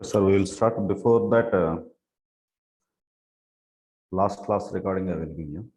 So we will start. Before that, last class recording I will give you.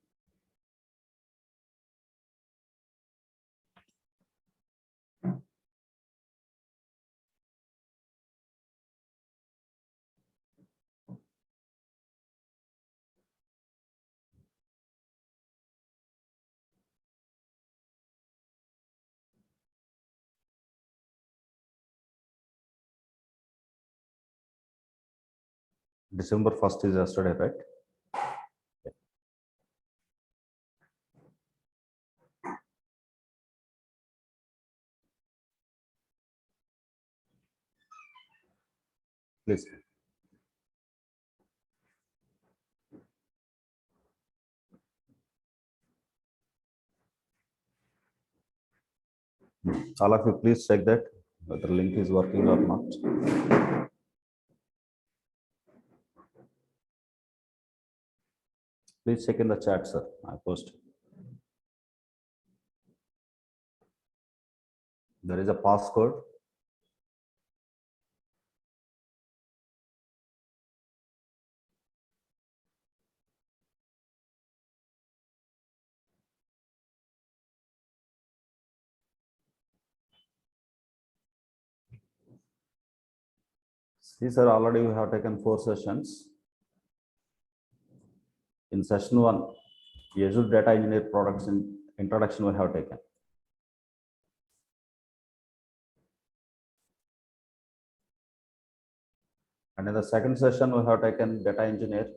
December 1st is yesterday, right? Please. All of you, please check that whether link is working or not. Please check in the chat, sir. I post. There is a passcode. See, sir, already we have taken 4 sessions. In session 1, Azure Data Engineer products in introduction we have taken. And in the second session, we have taken Data Engineer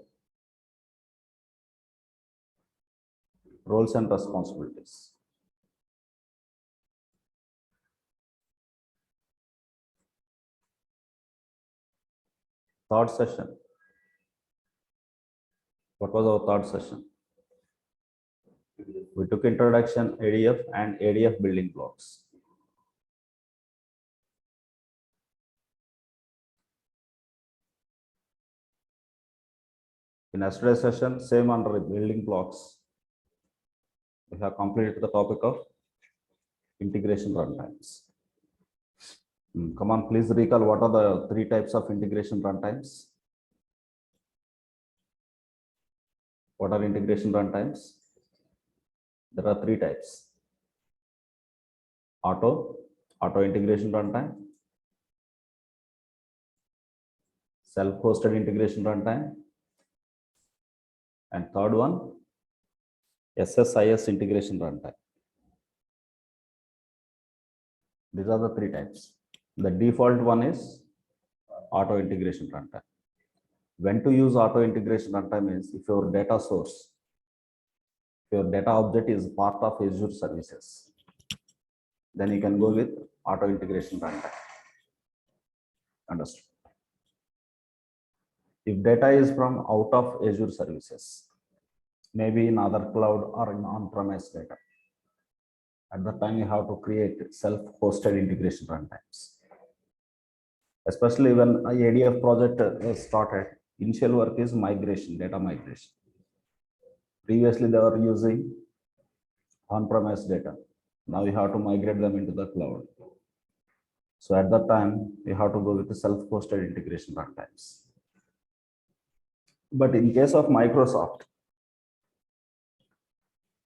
roles and responsibilities. Third session. What was our third session? We took introduction, ADF and ADF building blocks. In yesterday's session, same under building blocks, we have completed the topic of integration runtimes. Come on, please recall what are the 3 types of integration runtimes. What are integration runtimes? There are 3 types. Auto integration runtime, self-hosted integration runtime, and third one, SSIS integration runtime. These are the 3 types. The default one is auto integration runtime. When to use auto integration runtime is if your data source, your data object is part of Azure services, then you can go with auto integration runtime. Understood? If data is from out of Azure services, maybe in other cloud or in on-premise data, at that time you have to create self-hosted integration runtimes. Especially when a ADF project is started, initial work is migration, data migration. Previously, they were using on-premise data. Now you have to migrate them into the cloud. So at that time, you have to go with the self-hosted integration runtimes. But in case of Microsoft,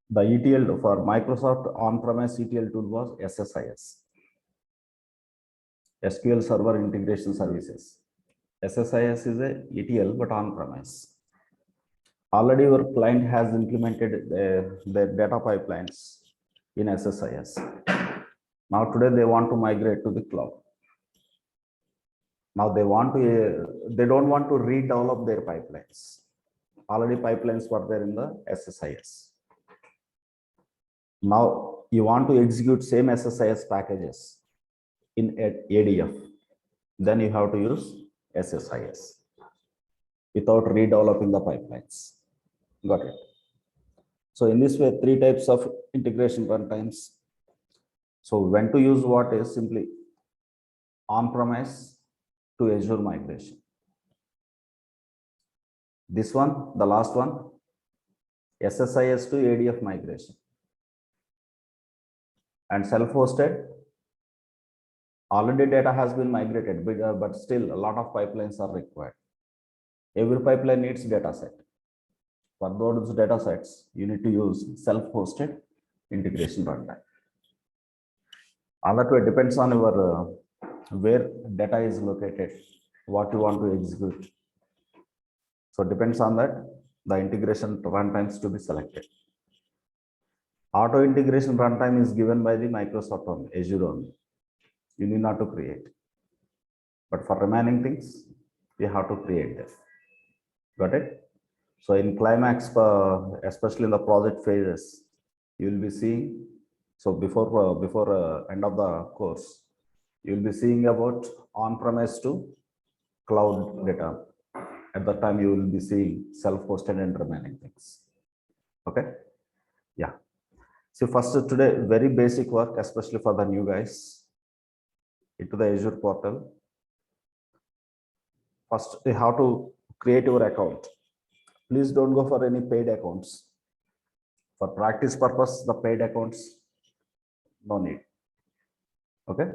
the ETL for Microsoft on-premise ETL tool was SSIS, SQL Server Integration Services. SSIS is a ETL, but on-premise. Already your client has implemented the data pipelines in SSIS. Now today they want to migrate to the cloud. Now they don't want to redevelop their pipelines. Already pipelines were there in the SSIS. Now you want to execute same SSIS packages in ADF. Then you have to use SSIS without redeveloping the pipelines. Got it? So in this way, 3 types of integration runtimes. So when to use what is simply on-premise to Azure migration. This one, the last one, SSIS to ADF migration. And self-hosted Already data has been migrated, but still a lot of pipelines are required. Every pipeline needs data set. For those data sets, you need to use self-hosted integration runtime. All that way depends on your where data is located, what you want to execute. So depends on that, the integration runtimes to be selected. Auto integration runtime is given by the Microsoft only, Azure only. You need not to create. But for remaining things, you have to create them. Got it? So in climax, especially in the project phases, you will be seeing. So before end of the course, you will be seeing about on-premise to cloud data. At that time, you will be seeing self-hosted and remaining things. Okay? Yeah. So first today, very basic work, especially for the new guys, into the Azure portal. First, you have to create your account. Please don't go for any paid accounts. For practice purpose, the paid accounts, no need. Okay.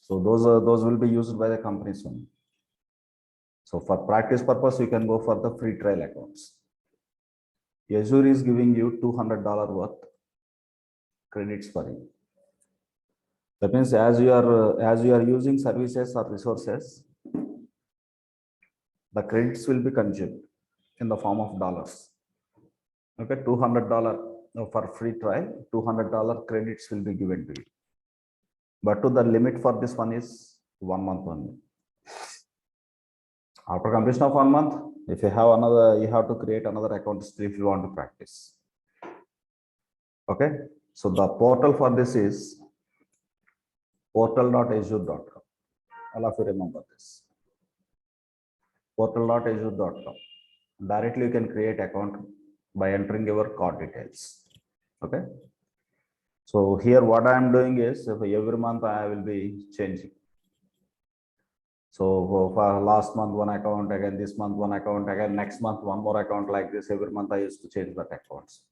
So those will be used by the companies only. So for practice purpose, you can go for the free trial accounts. Azure is giving you $200 worth credits for you. That means as you are using services or resources, the credits will be consumed in the form of dollars. Okay, $200 for free trial, $200 credits will be given to you. But to the limit for this one is 1 month only. After completion of 1 month, if you have another, you have to create another account if you want to practice. Okay, so the portal for this is portal.azure.com. All of you remember this. Portal.azure.com. Directly you can create account by entering your card details. Okay. So here what I am doing is every month I will be changing. So for last month one account, again this month one account, again next month one more account, like this. Every month I used to change that accounts.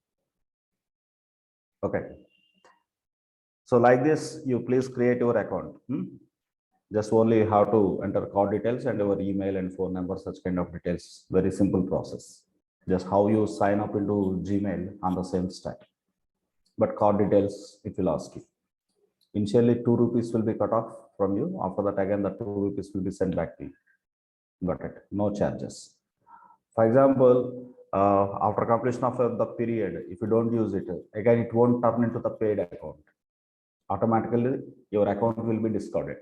Okay. So like this, you please create your account. Just only have to enter card details and your email and phone number, such kind of details. Very simple process. Just how you sign up into Gmail on the same stack. But card details, it will ask you. Initially, 2 rupees will be cut off from you. After that, again, the 2 rupees will be sent back to you. Got it? No charges. For example, after completion of the period, if you don't use it, again, it won't turn into the paid account. Automatically, your account will be discarded.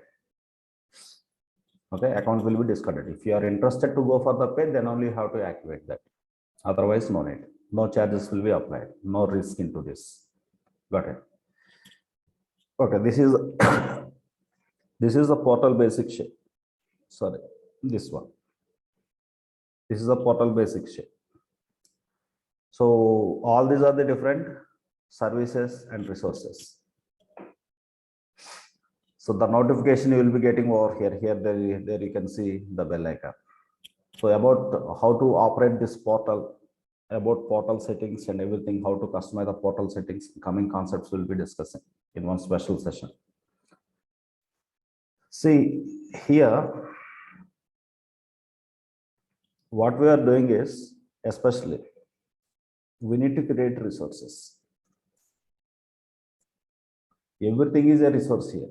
Okay, account will be discarded. If you are interested to go for the paid, then only you have to activate that. Otherwise, no need. No charges will be applied. No risk into this. Got it? Okay, this is this is the portal basic shape. Sorry, this one. This is the portal basic shape. So all these are the different services and resources. So the notification you will be getting over here. There you can see the bell icon. So about how to operate this portal, about portal settings and everything, how to customize the portal settings, coming concepts will be discussing in one special session. See here, what we are doing is, especially, we need to create resources. Everything is a resource here.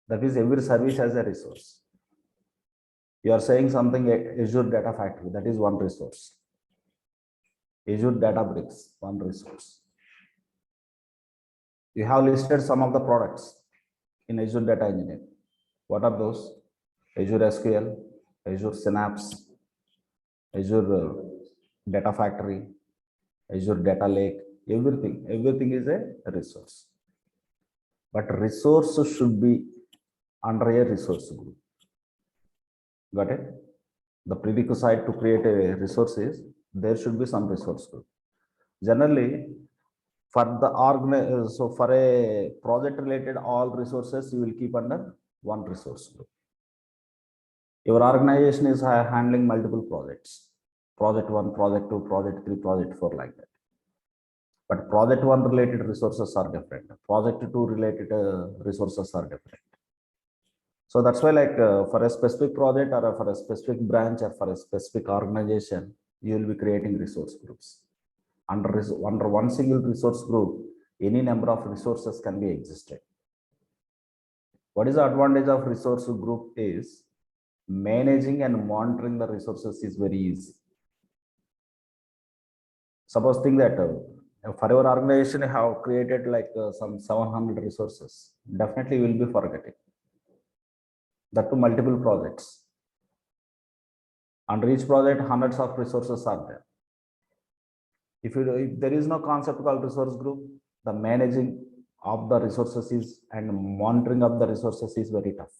That is, every service has a resource. You are saying something, Azure Data Factory, that is one resource. Azure Databricks, one resource. You have listed some of the products in Azure Data Engineer. What are those? Azure SQL, Azure Synapse, Azure Data Factory, Azure Data Lake, everything is a resource. But resource should be under a resource group. Got it? The prerequisite to create a resource is there should be some resource group. Generally, for the so for a project related all resources, you will keep under one resource group. Your organization is handling multiple projects. Project 1, project 2, project 3, project 4, like that. But project one related resources are different. Project two related resources are different. So that's why like for a specific project or for a specific branch or for a specific organization, you will be creating resource groups. Under one single resource group, any number of resources can be existed. What is the advantage of resource group is managing and monitoring the resources is very easy. Suppose think that for your organization you have created like some 700 resources, definitely you will be forgetting. That to multiple projects. Under each project, hundreds of resources are there. If there is no concept called resource group, the managing of the resources is and monitoring of the resources is very tough.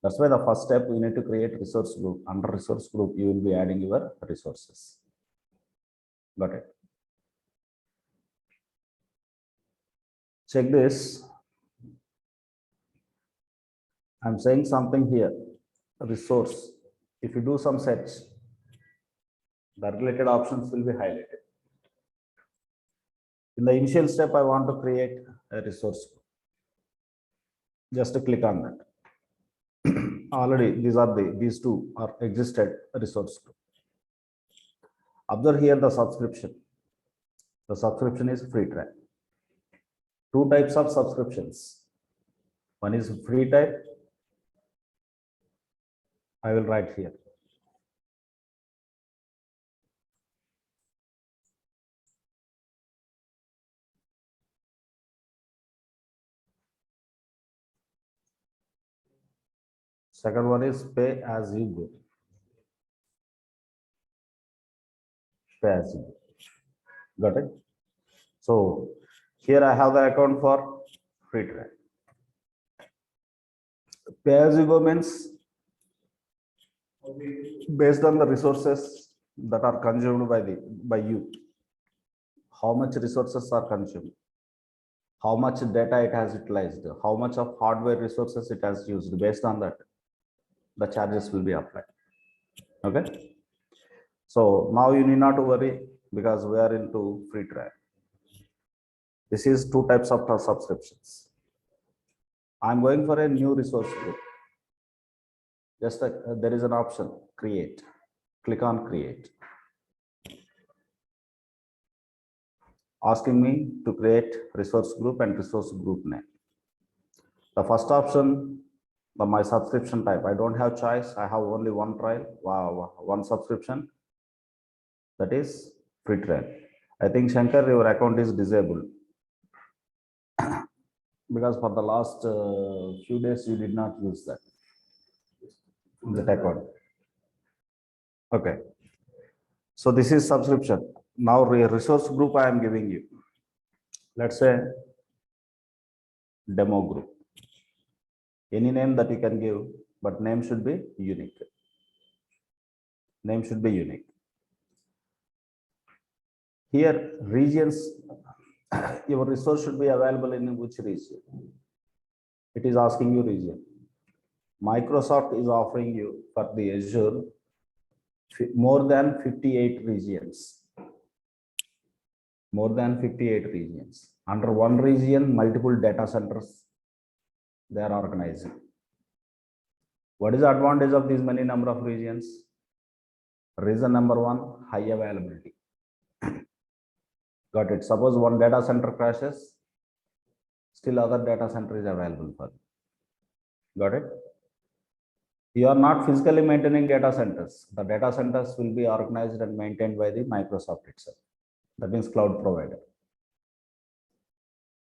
That's why the first step we need to create resource group. Under resource group, you will be adding your resources. Got it? Check this. I'm saying something here. Resource. If you do some search, the related options will be highlighted. In the initial step, I want to create a resource. Just to click on that. Already these two are existed resource group. Observe here the subscription. The subscription is free trial. Two types of subscriptions. One is free type. I will write here. Second one is pay as you go. Pay as you go. Got it? So here I have the account for free trial. Pay as you go means based on the resources that are consumed by you. How much resources are consumed? How much data it has utilized? How much of hardware resources it has used? Based on that, the charges will be applied. Okay. So now you need not to worry because we are into free trial. This is two types of subscriptions. I'm going for a new resource group. Just there is an option, create. Click on create. Asking me to create resource group and resource group name. The first option, my subscription type. I don't have choice. I have only one trial, one subscription. That is free trial. I think Shankar, your account is disabled because for the last few days you did not use that account. Okay. So this is subscription. Now resource group I am giving you. Let's say demo group. Any name that you can give, but name should be unique. Name should be unique. Here regions, your resource should be available in which region. It is asking you region. Microsoft is offering you for the Azure more than 58 regions. More than 58 regions. Under one region, multiple data centers they are organizing. What is the advantage of these many number of regions? Reason number one, high availability. Got it. Suppose one data center crashes, still other data center is available for you. Got it? You are not physically maintaining data centers. The data centers will be organized and maintained by the Microsoft itself. That means cloud provider.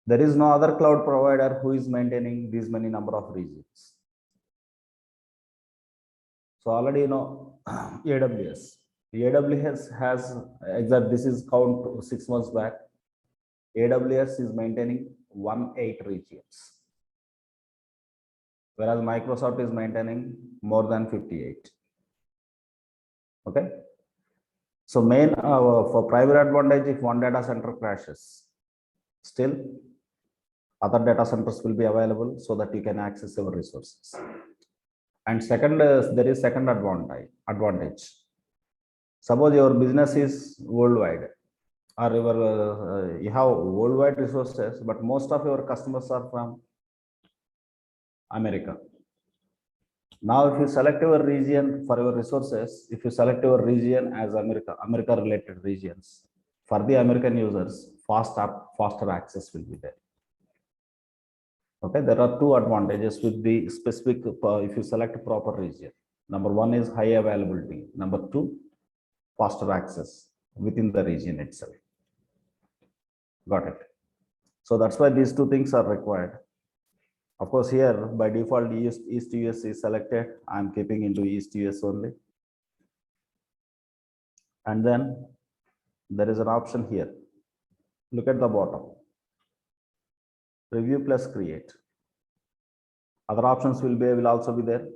There is no other cloud provider who is maintaining these many number of regions. So already you know AWS. AWS has exact, this is count 6 months back. AWS is maintaining 18 regions, whereas Microsoft is maintaining more than 58. Okay. So main for private advantage, if one data center crashes, still other data centers will be available so that you can access your resources. And second, there is second advantage. Suppose your business is worldwide. or your you have worldwide resources, but most of your customers are from America. Now, if you select your region for your resources, if you select your region as America related regions, for the American users, faster access will be there. Okay, there are two advantages with the specific, if you select proper region. Number one is high availability. Number two, faster access within the region itself. Got it. So that's why these two things are required. Of course, here by default, East US is selected. I'm keeping into East US only. And then there is an option here. Look at the bottom. Review plus create. Other options will also be there.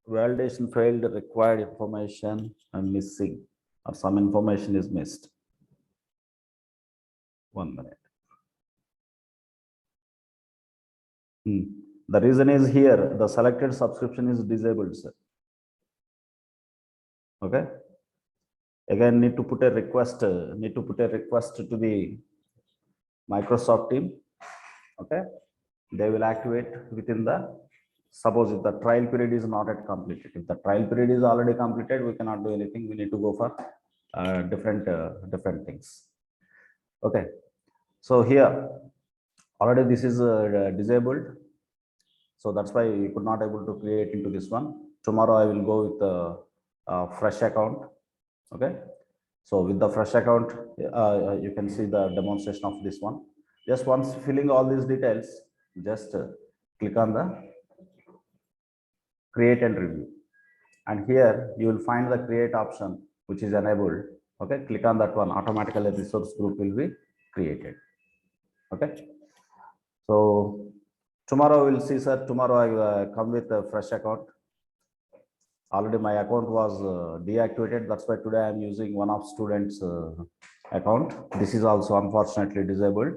Validation failed, required information and missing, or some information is missed. 1 minute. The reason is here, the selected subscription is disabled, sir. Okay. Again, need to put a request to the Microsoft team. Okay. They will activate within the, suppose if the trial period is not yet completed. If the trial period is already completed, we cannot do anything. We need to go for different things. Okay. So here, already this is disabled. So that's why we could not able to create into this one. Tomorrow I will go with the fresh account. Okay. So with the fresh account, you can see the demonstration of this one. Just once filling all these details, just click on the create and review. And here you will find the create option, which is enabled. Okay. Click on that one. Automatically resource group will be created. Okay. So tomorrow we'll see, sir. Tomorrow I come with a fresh account. Already my account was deactivated. That's why today I'm using one of students' account. This is also unfortunately disabled.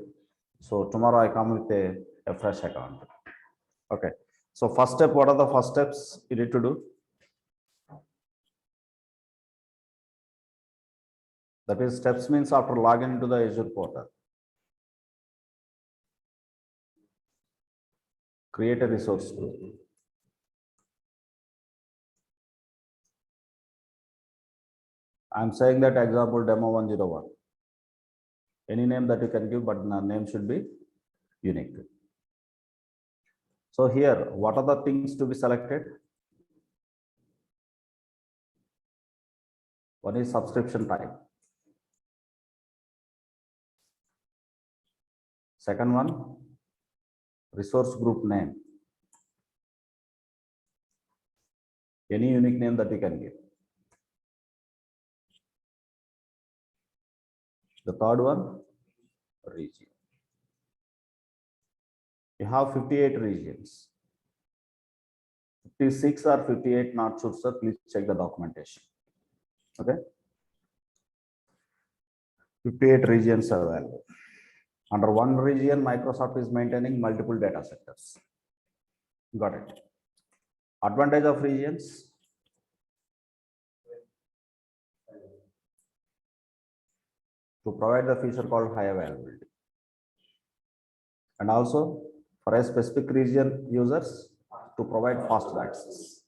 So tomorrow I come with a fresh account. Okay. So first step, what are the first steps you need to do? That is, steps means after login into the Azure portal. Create a resource group. I'm saying that example demo 101. Any name that you can give, but the name should be unique. So here, what are the things to be selected? One is subscription type. Second one, resource group name. Any unique name that you can give. The third one, region. You have 58 regions. 56 or 58, not sure, sir. Please check the documentation. Okay. 58 regions are available. Under one region, Microsoft is maintaining multiple data centers. Got it. Advantage of regions. To provide the feature called high availability. And also for a specific region users to provide faster access.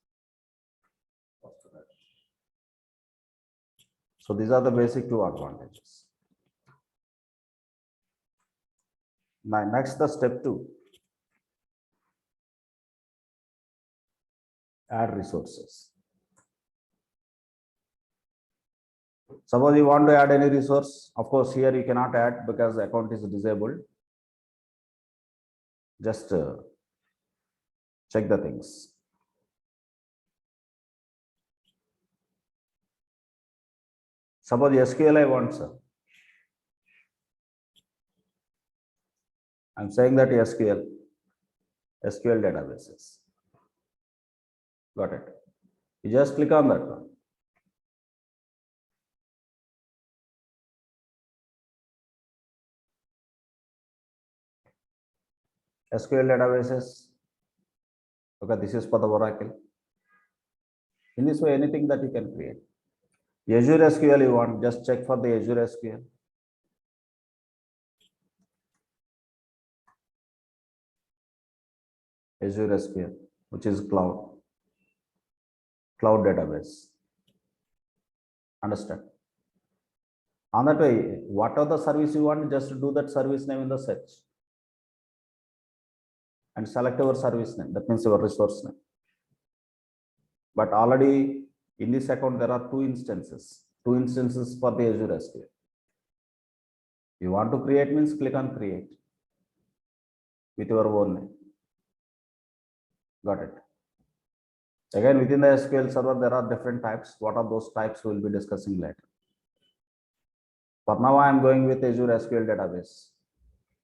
So these are the basic two advantages. Now next, the step 2. Add resources. Suppose you want to add any resource, of course here you cannot add because the account is disabled. Just check the things. Suppose SQL I want, sir. I'm saying that SQL databases. Got it. You just click on that one. SQL databases. Okay, this is for the Oracle. In this way, anything that you can create. Azure SQL you want, just check for the Azure SQL. Azure SQL, which is cloud database. Understand? On that way, whatever the service you want, just do that service name in the search and select your service name. That means your resource name. But already in this account, there are two instances for the Azure SQL. You want to create means click on create with your own name. Got it. Again, within the SQL server, there are different types. What are those types we will be discussing later. For now, I am going with Azure SQL database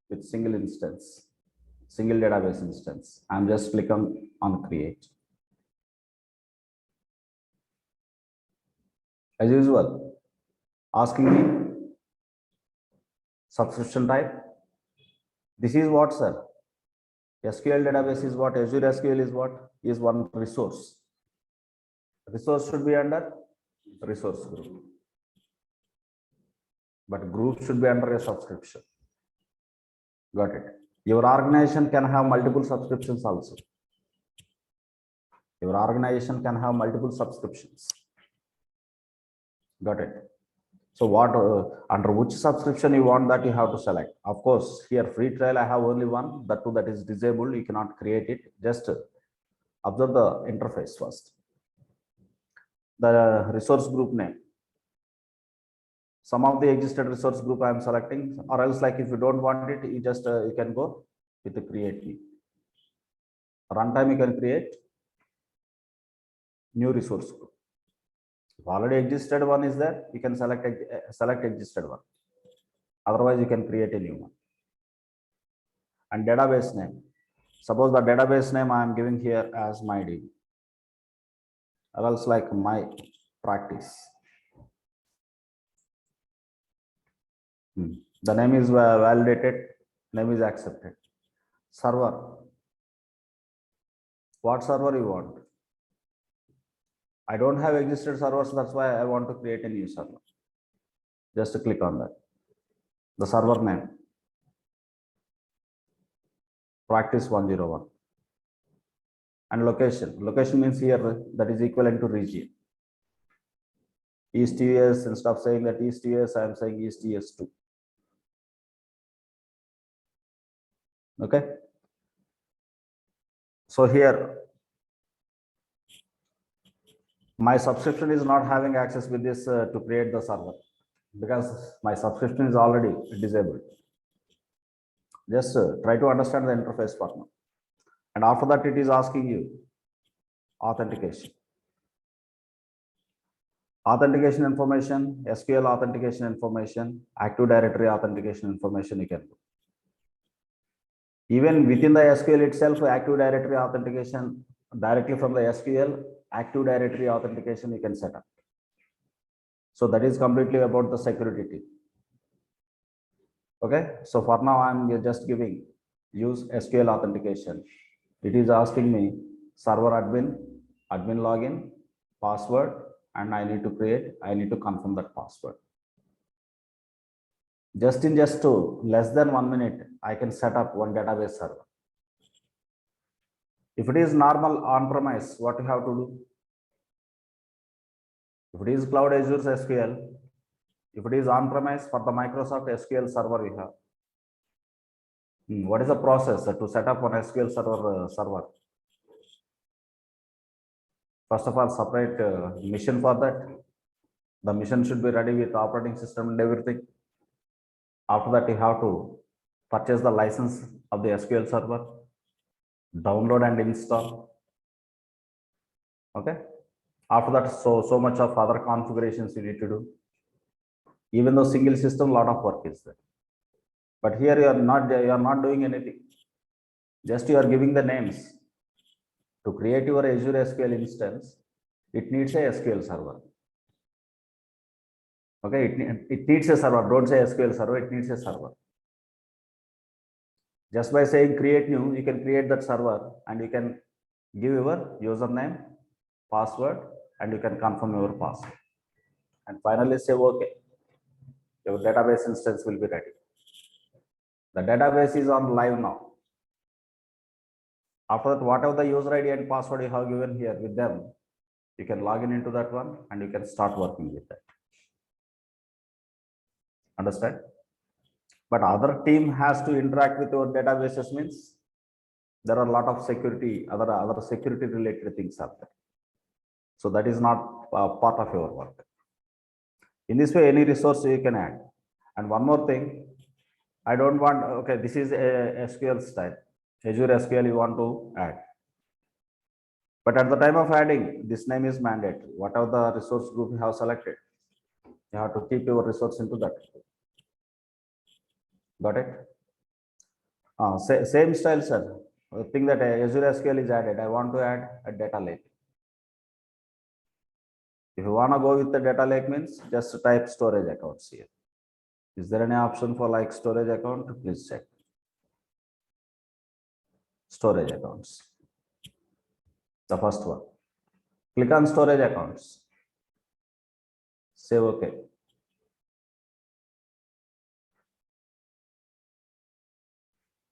with single database instance. I'm just clicking on create. As usual, asking me subscription type. This is what, sir? SQL database is what? Azure SQL is what? Is one resource. Resource should be under resource group. But group should be under a subscription. Got it. Your organization can have multiple subscriptions also. Your organization can have multiple subscriptions. Got it. So what under which subscription you want, that you have to select. Of course, here free trial I have only one, that too that is disabled. You cannot create it. Just observe the interface first. The resource group name. Some of the existed resource group I am selecting, or else like if you don't want it, you just you can go with the create key. Runtime you can create new resource group. If already existed one is there, you can select existed one. Otherwise, you can create a new one. And database name. Suppose the database name I am giving here as MyDB, or else like my practice. The name is validated, name is accepted. Server. What server you want? I don't have existed servers, that's why I want to create a new server. Just click on that. The server name. Practice 101. And location. Location means here that is equivalent to region. East US, instead of saying that East US, I am saying East US 2. Okay. So here, my subscription is not having access with this to create the server because my subscription is already disabled. Just try to understand the interface partner. And after that, it is asking you authentication. Authentication information, SQL authentication information, Active Directory authentication information you can do. Even within the SQL itself, Active Directory authentication directly from the SQL, Active Directory authentication you can set up. So that is completely about the security team. Okay, so for now I'm just giving use SQL authentication. It is asking me server admin login, password, and I need to confirm that password. Just less than 1 minute, I can set up one database server. If it is normal on-premise, what you have to do? If it is Cloud Azure SQL, if it is on-premise for the Microsoft SQL server we have. What is the process to set up one SQL server? First of all, separate mission for that. The mission should be ready with operating system and everything. After that, you have to purchase the license of the SQL server, download and install. Okay. After that, so much of other configurations you need to do. Even though single system, lot of work is there. But here you are not doing anything. Just you are giving the names. To create your Azure SQL instance, it needs a SQL server. Okay, it needs a server. Don't say SQL server, it needs a server. Just by saying create new, you can create that server and you can give your username, password, and you can confirm your password. And finally say okay. Your database instance will be ready. The database is on live now. After that, whatever the user ID and password you have given here with them, you can log in into that one and you can start working with that. Understand? But other team has to interact with your databases means there are a lot of security, other security related things are there. So that is not part of your work. In this way, any resource you can add. And one more thing, I don't want, okay, this is a SQL style. Azure SQL you want to add. But at the time of adding, this name is mandatory. Whatever the resource group you have selected, you have to keep your resource into that. Got it? Same style, sir. Think that Azure SQL is added. I want to add a data lake. If you want to go with the data lake means just type storage accounts here. Is there any option for like storage account? Please check. Storage accounts. The first one. Click on storage accounts. Save OK.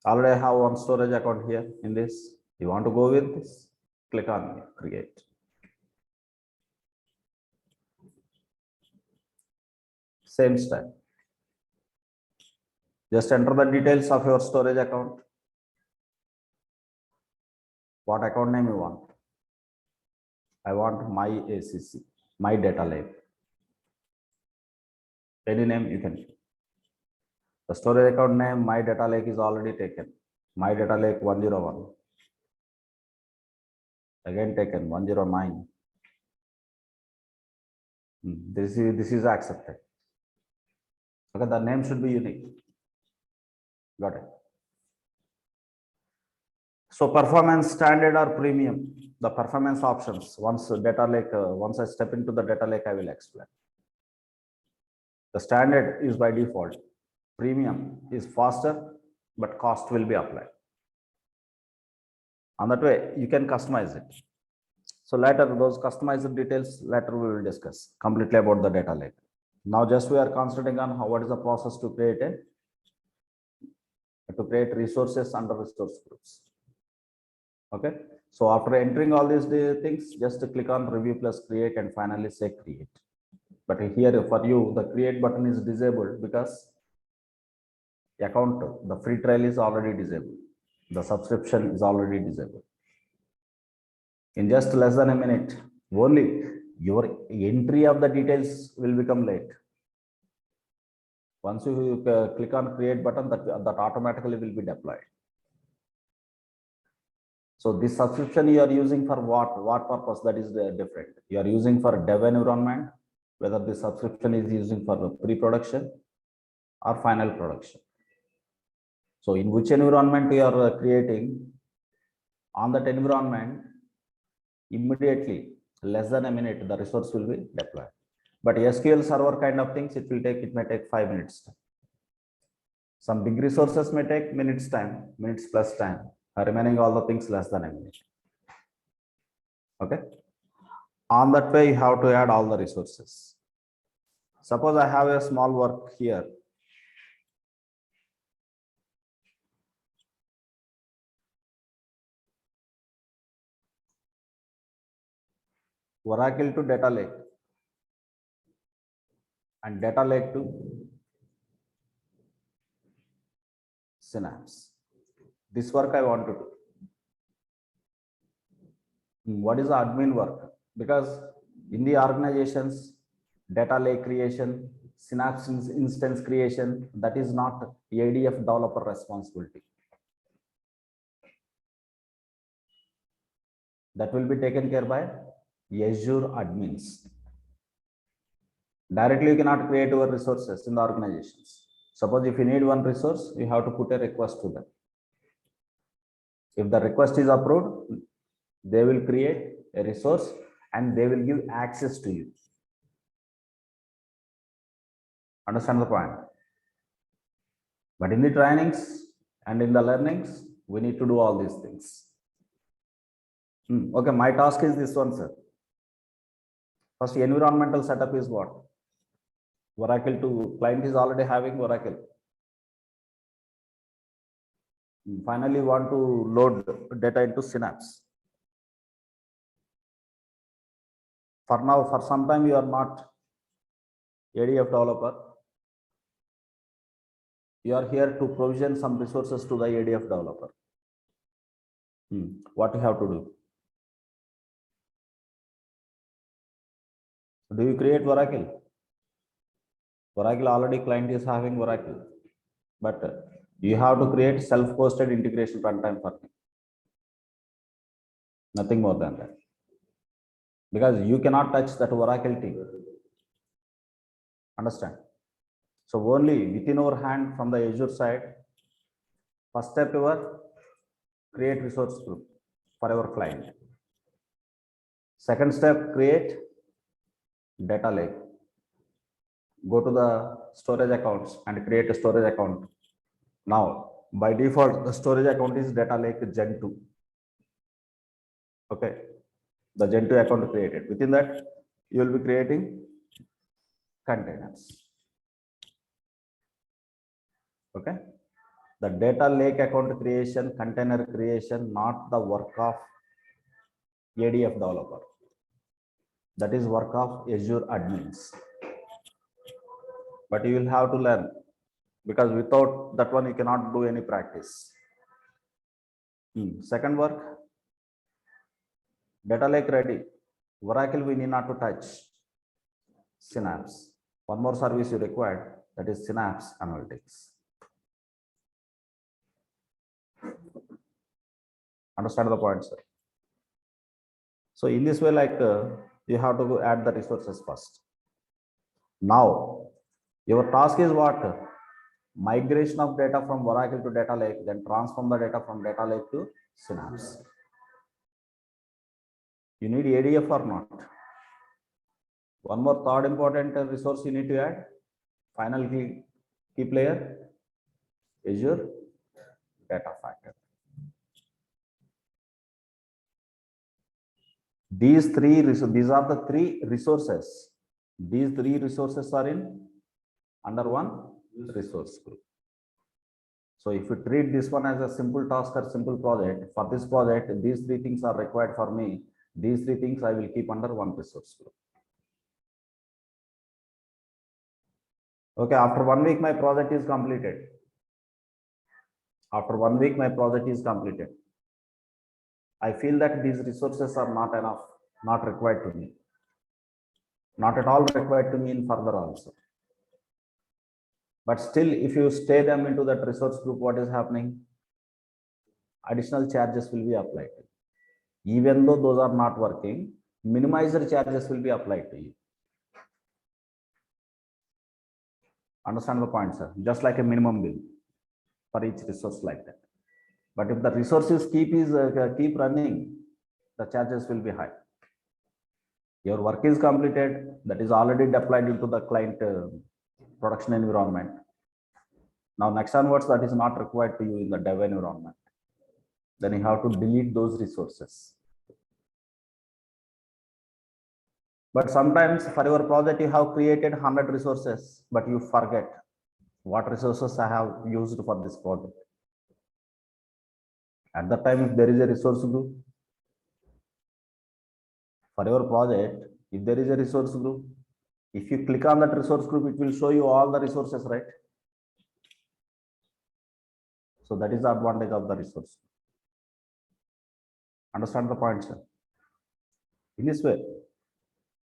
Already I have one storage account here in this. You want to go with this? Click on create. Same step. Just enter the details of your storage account. What account name you want? I want my ACC, my data lake. Any name you can. The storage account name, my data lake is already taken. My data lake 101. Again taken 109. This is accepted. Okay, the name should be unique. Got it. So performance standard or premium, the performance options. Once data lake, once I step into the data lake, I will explain. The standard is by default. Premium is faster, but cost will be applied. On that way, you can customize it. So later, those customized details, later we will discuss completely about the data lake. Now just we are concentrating on what is the process to create resources under resource groups. Okay. So after entering all these things, just click on review plus create and finally say create. But here for you, the create button is disabled because account, the free trial is already disabled. The subscription is already disabled. In just less than a minute, only your entry of the details will become late. Once you click on create button, that automatically will be deployed. So this subscription you are using for what purpose? That is different. You are using for dev environment, whether the subscription is using for pre-production or final production. So in which environment you are creating, on that environment, immediately, less than a minute, the resource will be deployed. But SQL server kind of things, it may take 5 minutes. Some big resources may take minutes plus time. Remaining all the things less than a minute. Okay. On that way, you have to add all the resources. Suppose I have a small work here. Oracle to data lake and data lake to Synapse. This work I want to do. What is the admin work? Because in the organizations, data lake creation, Synapse instance creation, that is not ADF developer responsibility. That will be taken care by Azure admins. Directly you cannot create your resources in the organizations. Suppose if you need one resource, you have to put a request to them. If the request is approved, they will create a resource and they will give access to you. Understand the point? But in the trainings and in the learnings, we need to do all these things. Okay, my task is this one, sir. First, environmental setup is what? Oracle to client is already having Oracle. Finally, want to load data into Synapse. For now, for some time, you are not ADF developer. You are here to provision some resources to the ADF developer. What you have to do? Do you create Oracle? Oracle already client is having Oracle, but you have to create self-hosted integration runtime for me. Nothing more than that. Because you cannot touch that Oracle team. Understand? So only within our hand from the Azure side, first step your create resource group for our client. Second step, create data lake. Go to the storage accounts and create a storage account. Now, by default, the storage account is data lake Gen 2. Okay, the Gen 2 account created. Within that, you will be creating containers. Okay, the data lake account creation, container creation, not the work of ADF developer. That is work of Azure admins. But you will have to learn, because without that one, you cannot do any practice. Second work, data lake ready. Oracle we need not to touch. Synapse. One more service you required, that is Synapse Analytics. Understand the point, sir? So in this way, like you have to add the resources first. Now, your task is what? Migration of data from Oracle to data lake, then transform the data from data lake to Synapse. You need ADF or not? One more third important resource you need to add. Final key player, Azure Data Factory. These are the three resources. These three resources are in under one resource group. So if you treat this one as a simple task or simple project, for this project, these three things are required for me. These three things I will keep under one resource group. Okay, after 1 week, my project is completed. After 1 week, my project is completed. I feel that these resources are not enough, not required to me. Not at all required to me in further also. But still, if you stay them into that resource group, what is happening? Additional charges will be applied. Even though those are not working, minimizer charges will be applied to you. Understand the point, sir? Just like a minimum bill for each resource like that. But if the resources keep running, the charges will be high. Your work is completed, that is already deployed into the client production environment. Now next onwards, that is not required to you in the dev environment. Then you have to delete those resources. But sometimes for your project, you have created 100 resources, but you forget what resources I have used for this project. At that time, if there is a resource group for your project, if there is a resource group, if you click on that resource group, it will show you all the resources, right? So that is the advantage of the resource. Understand the point, sir? In this way,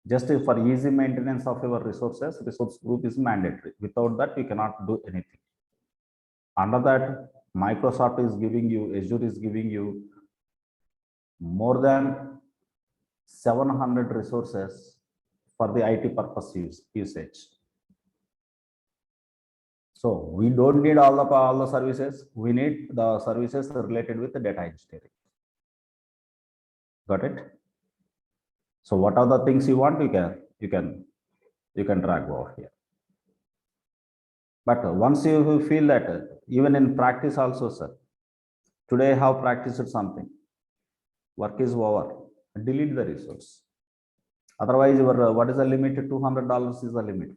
just for easy maintenance of your resources, resource group is mandatory. Without that, you cannot do anything. Under that, Microsoft is giving you, Azure is giving you more than 700 resources for the IT purpose usage. So we don't need all the services. We need the services related with the data engineering. Got it? So what are the things you want? You can drag over here. But once you feel that, even in practice also, sir, today I have practiced something, work is over, delete the resource. Otherwise, your what is the limit? $200 is the limit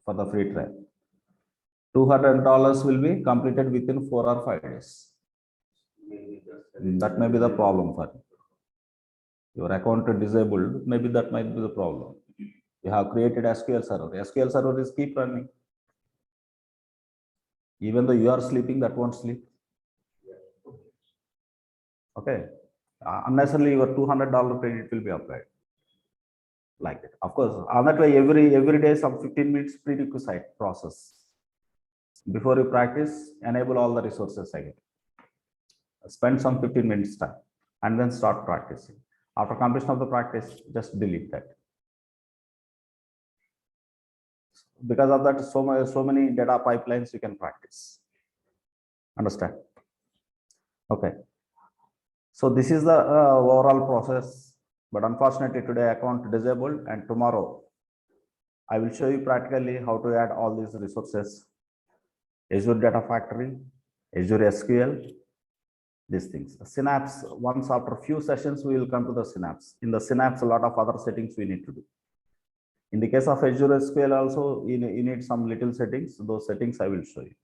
for the free trial. $200 will be completed within 4 or 5 days. That may be the problem for you. Your account is disabled, maybe that might be the problem. You have created SQL server. SQL server is keep running. Even though you are sleeping, that won't sleep. Okay. Unnecessarily, your $200 credit will be applied. Like that. Of course, on that way, every day, some 15 minutes prerequisite process. Before you practice, enable all the resources again. Spend some 15 minutes time and then start practicing. After completion of the practice, just delete that. Because of that, so many data pipelines you can practice. Understand? Okay. So this is the overall process, but unfortunately today account disabled, and tomorrow I will show you practically how to add all these resources: Azure Data Factory, Azure SQL, these things. Synapse, once after a few sessions, we will come to the Synapse. In the Synapse, a lot of other settings we need to do. In the case of Azure SQL also, you need some little settings. Those settings I will show you.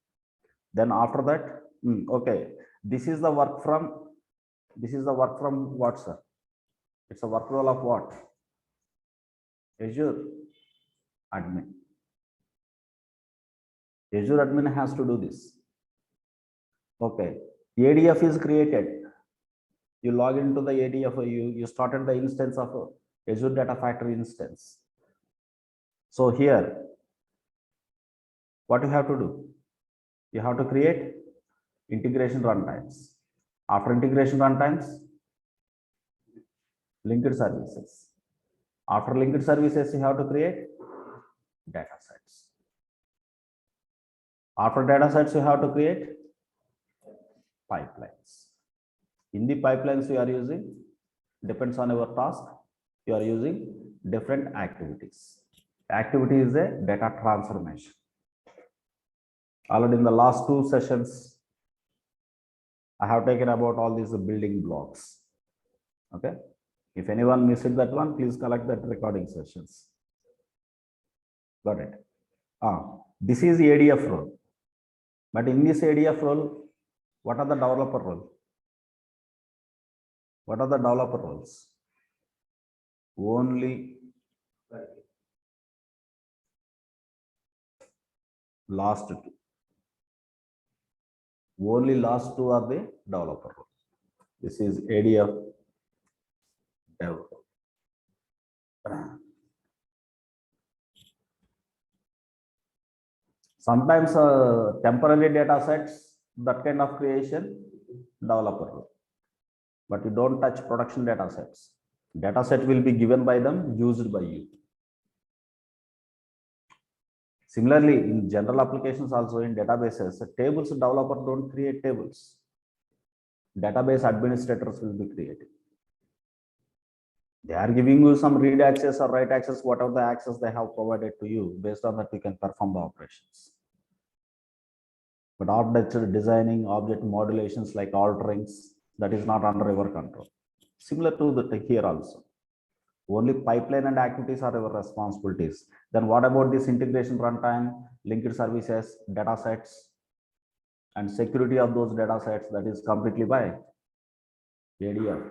Then after that, okay, this is the work from what, sir? It's a work role of what? Azure admin. Azure admin has to do this. Okay, ADF is created. You log into the ADF, you started the instance of Azure Data Factory instance. So here, what you have to do? You have to create integration runtimes. After integration runtimes, linked services. After linked services, you have to create data sets. After data sets, you have to create pipelines. In the pipelines you are using, depends on your task, you are using different activities. Activity is a data transformation. Already in the last 2 sessions, I have taken about all these building blocks. Okay. If anyone missed that one, please collect that recording sessions. Got it. This is ADF role. But in this ADF role, what are the developer roles? What are the developer roles? Only last 2. Only last 2 are the developer roles. This is ADF developer. Sometimes temporary data sets, that kind of creation, developer role. But you don't touch production data sets. Data set will be given by them, used by you. Similarly, in general applications also, in databases, tables developer don't create tables. Database administrators will be creating. They are giving you some read access or write access, whatever the access they have provided to you. Based on that, you can perform the operations. But architecture designing, object modulations like alterings, that is not under your control. Similar to the here also. Only pipeline and activities are your responsibilities. Then what about this integration runtime, linked services, data sets, and security of those data sets? That is completely by ADF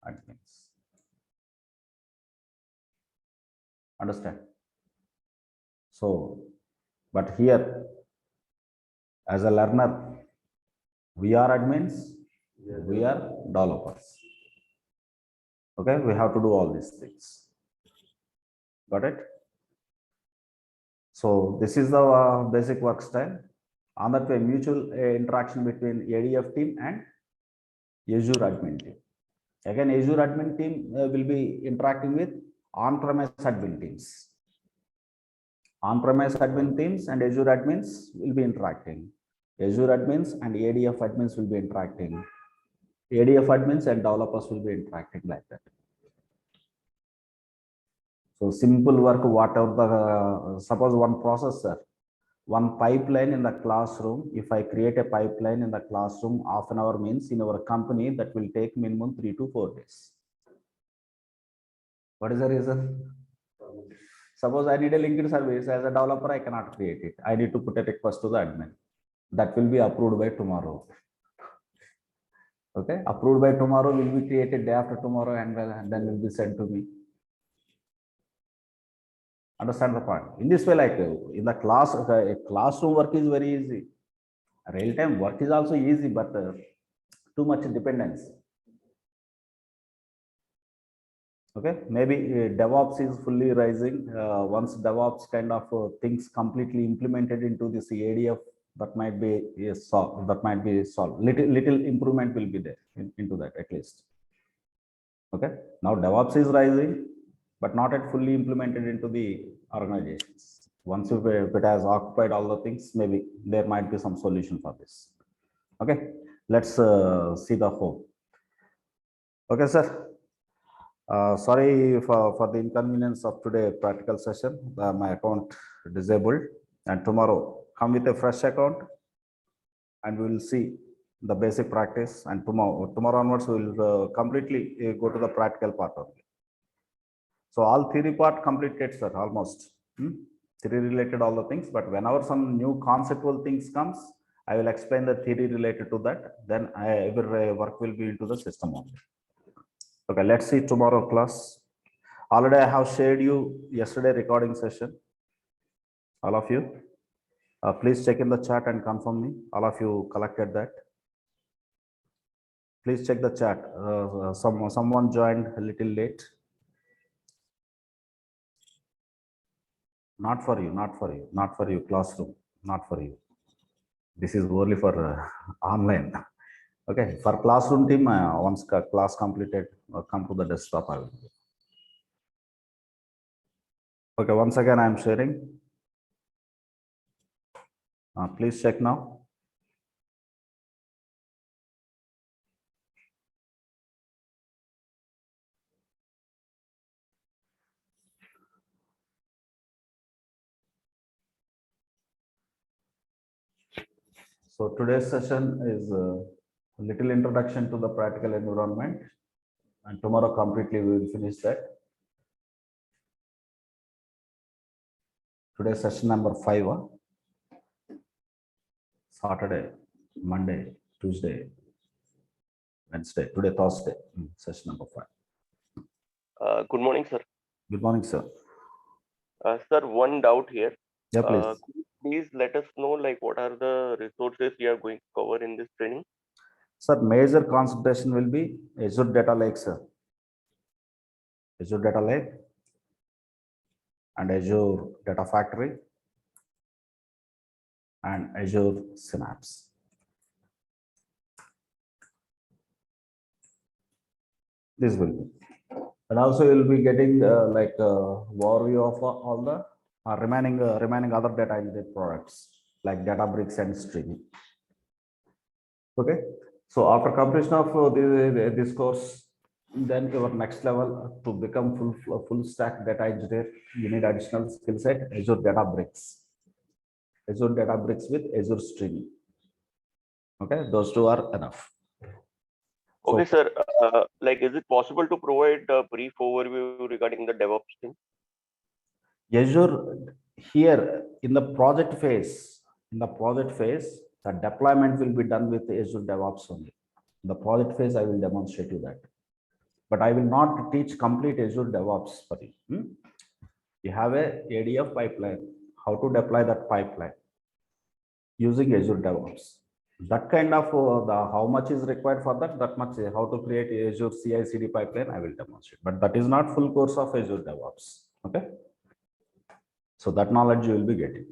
admins. Understand? So, but here, as a learner, we are admins, we are developers. Okay, we have to do all these things. Got it? So this is the basic work style. On that way, mutual interaction between ADF team and Azure admin team. Again, Azure admin team will be interacting with on-premise admin teams. On-premise admin teams and Azure admins will be interacting. Azure admins and ADF admins will be interacting. ADF admins and developers will be interacting like that. So simple work, whatever the, suppose one processor, one pipeline in the classroom. If I create a pipeline in the classroom, half an hour means in our company that will take minimum 3 to 4 days. What is the reason? Suppose I need a linked service as a developer, I cannot create it. I need to put a request to the admin. That will be approved by tomorrow. Okay, approved by tomorrow will be created day after tomorrow and then will be sent to me. Understand the point? In this way, like in the class, classroom work is very easy. Real-time work is also easy, but too much dependence. Okay, maybe DevOps is fully rising. Once DevOps kind of things completely implemented into this ADF, that might be solved. That might be solved. Little improvement will be there into that at least. Okay, now DevOps is rising, but not yet fully implemented into the organizations. Once if it has occupied all the things, maybe there might be some solution for this. Okay, let's see the whole. Okay, sir. Sorry for the inconvenience of today practical session. My account disabled, and tomorrow come with a fresh account and we will see the basic practice, and tomorrow onwards we will completely go to the practical part only. So all theory part completed, sir, almost. Theory related all the things, but whenever some new conceptual things comes, I will explain the theory related to that. Then every work will be into the system only. Okay, let's see tomorrow class. Already I have shared you yesterday recording session. All of you, please check in the chat and confirm me. All of you collected that. Please check the chat. Someone joined a little late. Not for you, not for you, not for you, classroom, not for you. This is only for online. Okay, for classroom team, once class completed, come to the desktop. I will. Okay, once again, I am sharing. Please check now. So today's session is a little introduction to the practical environment, and tomorrow completely we will finish that. Today's session number 5. Saturday, Monday, Tuesday, Wednesday. Today Thursday. Session number 5. Good morning, sir. Good morning, sir. Sir, one doubt here. Yeah, please. Could you please let us know, like, what are the resources you are going to cover in this training? Sir, major concentration will be Azure Data Lake, sir. Azure Data Lake and Azure Data Factory and Azure Synapse. This will be. And also you will be getting like a overview of all the remaining other data engineering products like Databricks and streaming. Okay, so after completion of this course, then your next level to become full stack data engineer, you need additional skill set Azure Databricks. Azure Databricks with Azure Streaming. Okay, those two are enough. Okay, so, sir. Like, is it possible to provide a brief overview regarding the DevOps thing? Azure here in the project phase, the deployment will be done with Azure DevOps only. In the project phase, I will demonstrate you that. But I will not teach complete Azure DevOps for you. You have a ADF pipeline, how to deploy that pipeline using Azure DevOps. That kind of how much is required for that much, how to create Azure CI/CD pipeline, I will demonstrate. But that is not full course of Azure DevOps. Okay. So that knowledge you will be getting.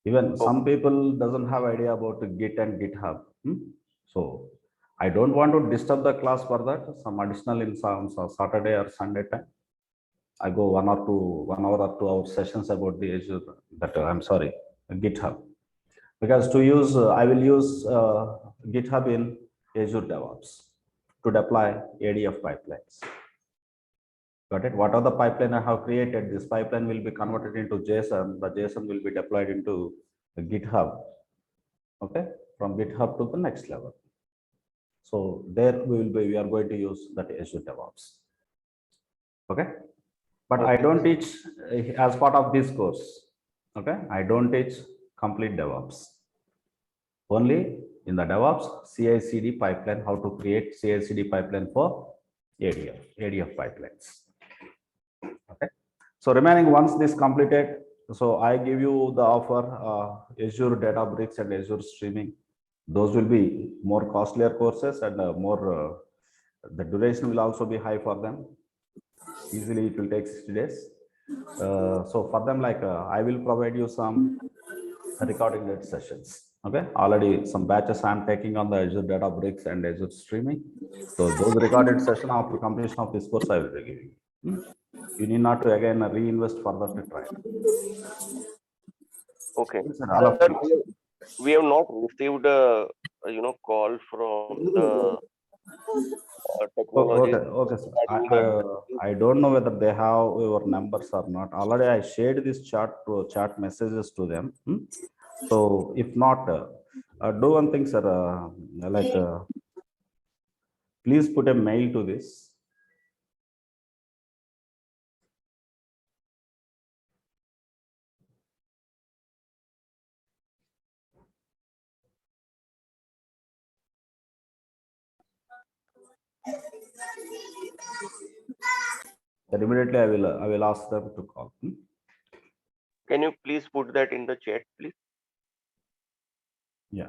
Even some people doesn't have idea about Git and GitHub. So I don't want to disturb the class for that. Some additional in some Saturday or Sunday time. I go 1 hour or 2 hour sessions about the Azure, that I'm sorry, GitHub. Because to use, I will use GitHub in Azure DevOps to deploy ADF pipelines. Got it? What are the pipeline I have created? This pipeline will be converted into JSON. The JSON will be deployed into GitHub. Okay, from GitHub to the next level. So there we are going to use that Azure DevOps. Okay, but I don't teach as part of this course. Okay, I don't teach complete DevOps. Only in the DevOps CI/CD pipeline, how to create CI/CD pipeline for ADF pipelines. Okay. So remaining once this completed, so I give you the offer Azure Databricks and Azure Streaming. Those will be more costlier courses and more the duration will also be high for them. Easily it will take 60 days. So for them, like I will provide you some recording date sessions. Okay, already some batches I'm taking on the Azure Databricks and Azure Streaming. So those recorded session after completion of this course I will be giving. You need not to again reinvest further to try. Okay. Sir, all of you. We have not received a call from the technology. Okay, sir. I don't know whether they have your numbers or not. Already I shared this chat messages to them. So if not, do one thing, sir. Please put a mail to this. Then immediately I will ask them to call. Can you please put that in the chat, please? Yeah.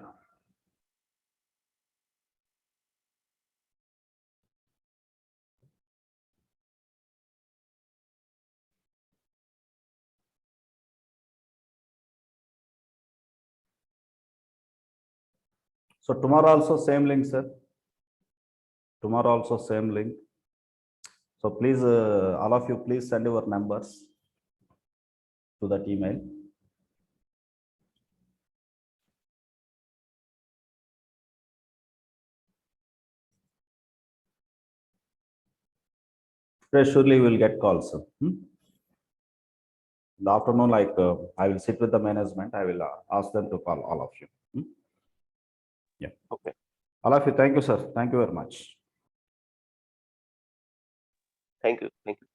So tomorrow also same link, sir. Tomorrow also same link. So please, all of you, please send your numbers to that email. Surely you will get calls. Sir. In the afternoon, like I will sit with the management. I will ask them to call all of you. Yeah. Okay. All of you, thank you, sir. Thank you very much. Thank you. Thank you.